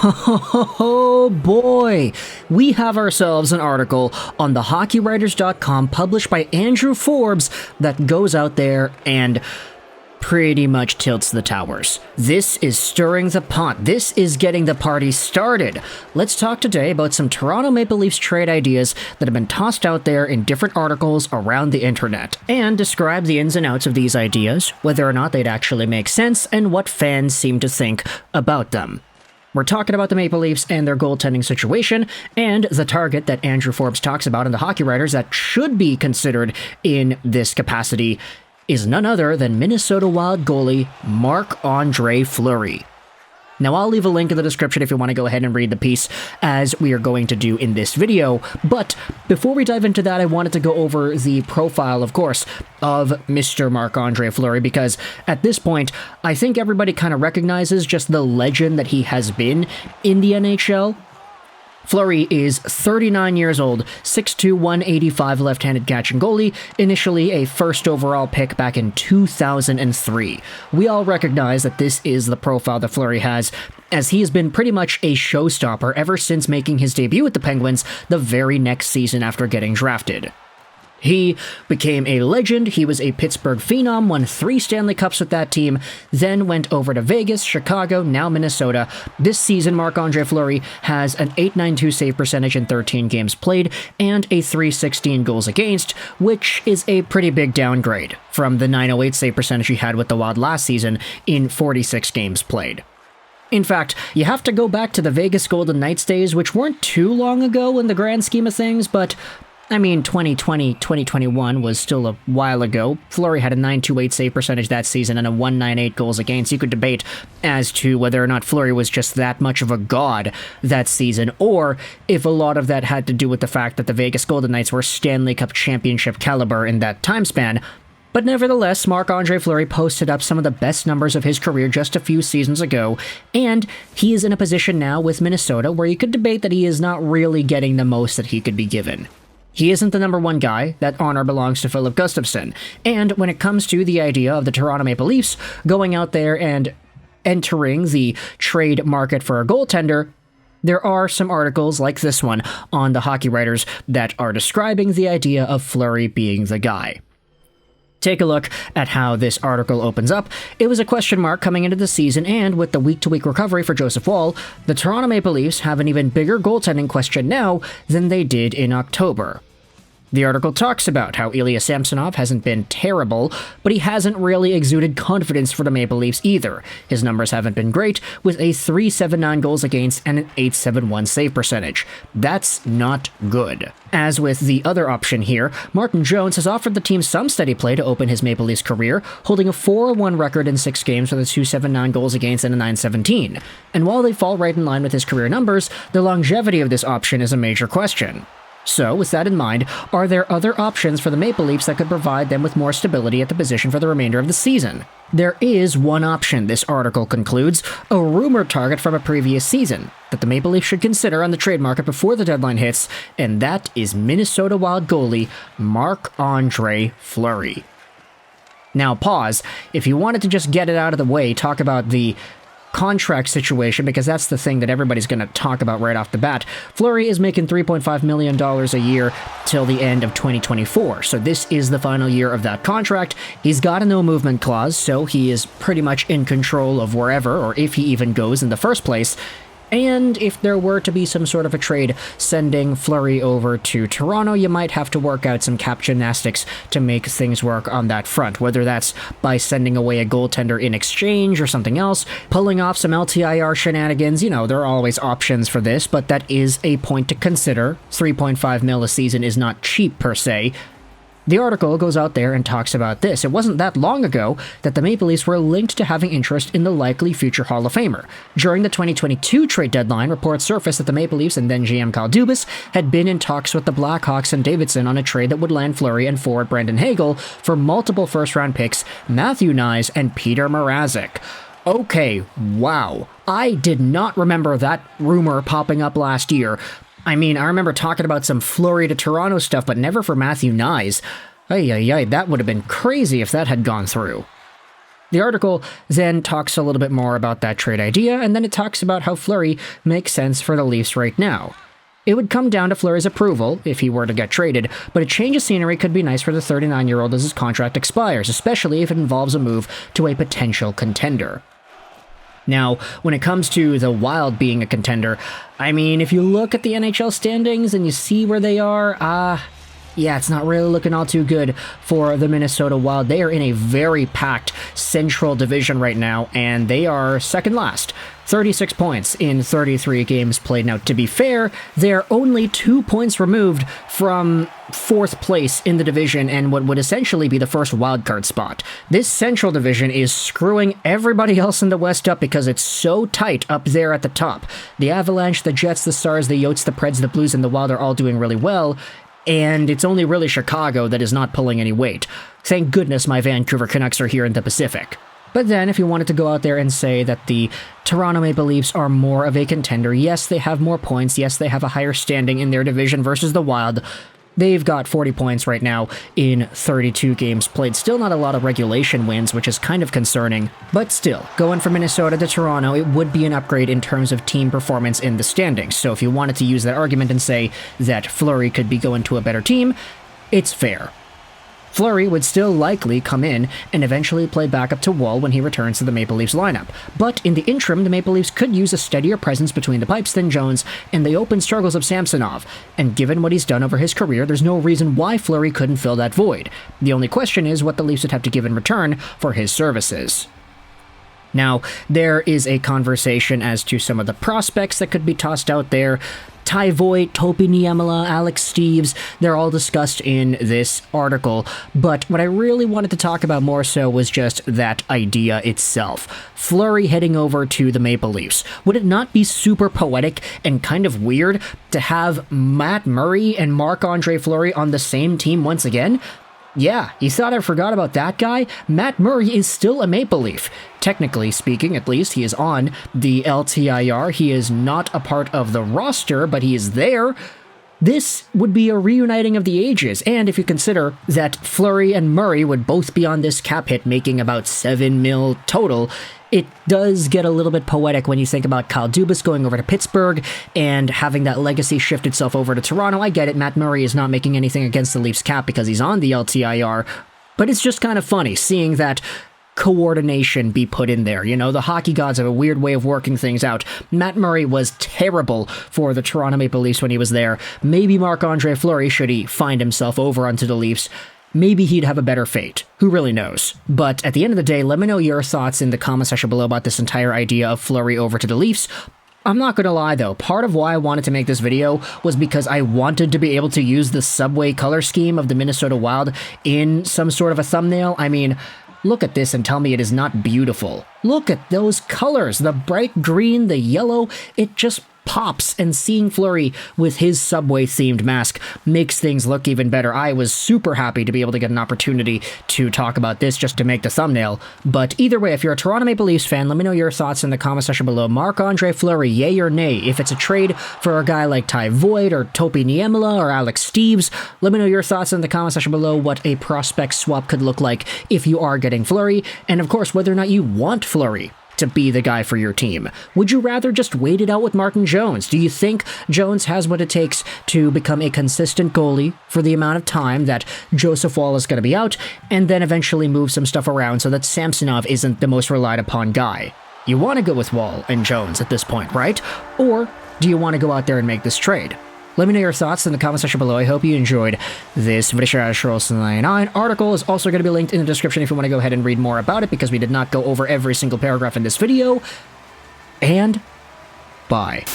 Oh boy, we have ourselves an article on the HockeyWriters.com published by Andrew Forbes that goes out there and pretty much tilts the towers. This is stirring the pot. This is getting the party started. Let's talk today about some Toronto Maple Leafs trade ideas that have been tossed out there in different articles around the internet, and describe the ins and outs of these ideas, whether or not they'd actually make sense, and what fans seem to think about them. We're talking about the Maple Leafs and their goaltending situation, and the target that Andrew Forbes talks about in the Hockey Writers that should be considered in this capacity is none other than Minnesota Wild goalie Marc-Andre Fleury. Now, I'll leave a link in the description if you want to go ahead and read the piece, as we are going to do in this video. But before we dive into that, I wanted to go over the profile, of course, of Mr. Marc-Andre Fleury, because at this point, I think everybody kind of recognizes just the legend that he has been in the NHL. Fleury is 39 years old, 6'2", 185 left-handed catching goalie, initially a first overall pick back in 2003. We all recognize that this is the profile that Fleury has, as he has been pretty much a showstopper ever since making his debut with the Penguins the very next season after getting drafted. He became a legend. He was a Pittsburgh phenom, won 3 Stanley Cups with that team, then went over to Vegas, Chicago, now Minnesota. This season, Marc-Andre Fleury has an .892 save percentage in 13 games played and a .316 goals against, which is a pretty big downgrade from the .908 save percentage he had with the Wild last season in 46 games played. In fact, you have to go back to the Vegas Golden Knights days, which weren't too long ago in the grand scheme of things, but I mean, 2020, 2021 was still a while ago. Fleury had a .928 save percentage that season and a .198 goals against. You could debate as to whether or not Fleury was just that much of a god that season, or if a lot of that had to do with the fact that the Vegas Golden Knights were Stanley Cup championship caliber in that time span. But nevertheless, Marc-Andre Fleury posted up some of the best numbers of his career just a few seasons ago, and he is in a position now with Minnesota where you could debate that he is not really getting the most that he could be given. He isn't the number one guy. That honor belongs to Philip Gustafsson. And when it comes to the idea of the Toronto Maple Leafs going out there and entering the trade market for a goaltender, there are some articles like this one on the Hockey Writers that are describing the idea of Fleury being the guy. Take a look at how this article opens up. It was a question mark coming into the season, and with the week-to-week recovery for Joseph Woll, the Toronto Maple Leafs have an even bigger goaltending question now than they did in October. The article talks about how Ilya Samsonov hasn't been terrible, but he hasn't really exuded confidence for the Maple Leafs either. His numbers haven't been great, with a .379 goals against and an .871 save percentage. That's not good. As with the other option here, Martin Jones has offered the team some steady play to open his Maple Leafs career, holding a 4-1 record in 6 games with a .279 goals against and a .917. And while they fall right in line with his career numbers, the longevity of this option is a major question. So, with that in mind, are there other options for the Maple Leafs that could provide them with more stability at the position for the remainder of the season? There is one option, this article concludes, a rumored target from a previous season that the Maple Leafs should consider on the trade market before the deadline hits, and that is Minnesota Wild goalie Marc-Andre Fleury. Now, pause. If you wanted to just get it out of the way, talk about the contract situation, because that's the thing that everybody's going to talk about right off the bat. Fleury is making $3.5 million a year till the end of 2024, so this is the final year of that contract. He's got a no-movement clause, so he is pretty much in control of wherever, or if he even goes in the first place. And if there were to be some sort of a trade sending Fleury over to Toronto, you might have to work out some cap gymnastics to make things work on that front, whether that's by sending away a goaltender in exchange or something else, pulling off some LTIR shenanigans. You know, there are always options for this, but that is a point to consider. $3.5 million a season is not cheap per se. The article goes out there and talks about this. It wasn't that long ago that the Maple Leafs were linked to having interest in the likely future Hall of Famer. During the 2022 trade deadline, reports surfaced that the Maple Leafs and then GM Kyle Dubas had been in talks with the Blackhawks and Davidson on a trade that would land Fleury and forward Brandon Hagel for multiple first-round picks, Matthew Knies, and Peter Mrazek. Okay, wow. I did not remember that rumor popping up last year. I mean, I remember talking about some Fleury to Toronto stuff, but never for Matthew Knies. Ay, that would have been crazy if that had gone through. The article then talks a little bit more about that trade idea, and then it talks about how Fleury makes sense for the Leafs right now. It would come down to Fleury's approval if he were to get traded, but a change of scenery could be nice for the 39-year-old as his contract expires, especially if it involves a move to a potential contender. Now, when it comes to the Wild being a contender, I mean, if you look at the NHL standings and you see where they are, yeah, it's not really looking all too good for the Minnesota Wild. They are in a very packed Central Division right now, and they are second last. 36 points in 33 games played. Now, to be fair, they're only 2 points removed from 4th place in the division and what would essentially be the first wildcard spot. This Central Division is screwing everybody else in the West up because it's so tight up there at the top. The Avalanche, the Jets, the Stars, the Yotes, the Preds, the Blues, and the Wild are all doing really well, and it's only really Chicago that is not pulling any weight. Thank goodness my Vancouver Canucks are here in the Pacific. But then, if you wanted to go out there and say that the Toronto Maple Leafs are more of a contender, yes, they have more points, yes, they have a higher standing in their division versus the Wild. They've got 40 points right now in 32 games played. Still not a lot of regulation wins, which is kind of concerning. But still, going from Minnesota to Toronto, it would be an upgrade in terms of team performance in the standings. So if you wanted to use that argument and say that Fleury could be going to a better team, it's fair. Fleury would still likely come in and eventually play backup to Wall when he returns to the Maple Leafs lineup. But in the interim, the Maple Leafs could use a steadier presence between the pipes than Jones and the open struggles of Samsonov. And given what he's done over his career, there's no reason why Fleury couldn't fill that void. The only question is what the Leafs would have to give in return for his services. Now, there is a conversation as to some of the prospects that could be tossed out there. Ty Voigt, Topi Niemela, Alex Steeves, they're all discussed in this article, but what I really wanted to talk about more so was just that idea itself. Fleury heading over to the Maple Leafs. Would it not be super poetic and kind of weird to have Matt Murray and Marc-Andre Fleury on the same team once again? Yeah, you thought I forgot about that guy? Matt Murray is still a Maple Leaf. Technically speaking, at least, he is on the LTIR. He is not a part of the roster, but he is there. This would be a reuniting of the ages, and if you consider that Fleury and Murray would both be on this cap hit, making about $7 million total, it does get a little bit poetic when you think about Kyle Dubas going over to Pittsburgh and having that legacy shift itself over to Toronto. I get it, Matt Murray is not making anything against the Leafs cap because he's on the LTIR, but it's just kind of funny seeing that coordination be put in there. You know, the hockey gods have a weird way of working things out. Matt Murray was terrible for the Toronto Maple Leafs when he was there. Maybe Marc-Andre Fleury, should he find himself over onto the Leafs, maybe he'd have a better fate. Who really knows? But at the end of the day, let me know your thoughts in the comment section below about this entire idea of Fleury over to the Leafs. I'm not gonna lie though, part of why I wanted to make this video was because I wanted to be able to use the subway color scheme of the Minnesota Wild in some sort of a thumbnail. I mean, look at this and tell me it is not beautiful. Look at those colors, the bright green, the yellow, it just pops, and seeing Fleury with his Subway-themed mask makes things look even better. I was super happy to be able to get an opportunity to talk about this just to make the thumbnail. But either way, if you're a Toronto Maple Leafs fan, let me know your thoughts in the comment section below. Marc-Andre Fleury, yay or nay? If it's a trade for a guy like Ty Voigt or Topi Niemela or Alex Steeves, let me know your thoughts in the comment section below what a prospect swap could look like if you are getting Fleury, and of course, whether or not you want Fleury to be the guy for your team. Would you rather just wait it out with Martin Jones? Do you think Jones has what it takes to become a consistent goalie for the amount of time that Joseph Woll is going to be out, and then eventually move some stuff around so that Samsonov isn't the most relied upon guy? You want to go with Woll and Jones at this point, right? Or do you want to go out there and make this trade? Let me know your thoughts in the comment section below. I hope you enjoyed this video. Article is also going to be linked in the description if you want to go ahead and read more about it, because we did not go over every single paragraph in this video. And bye.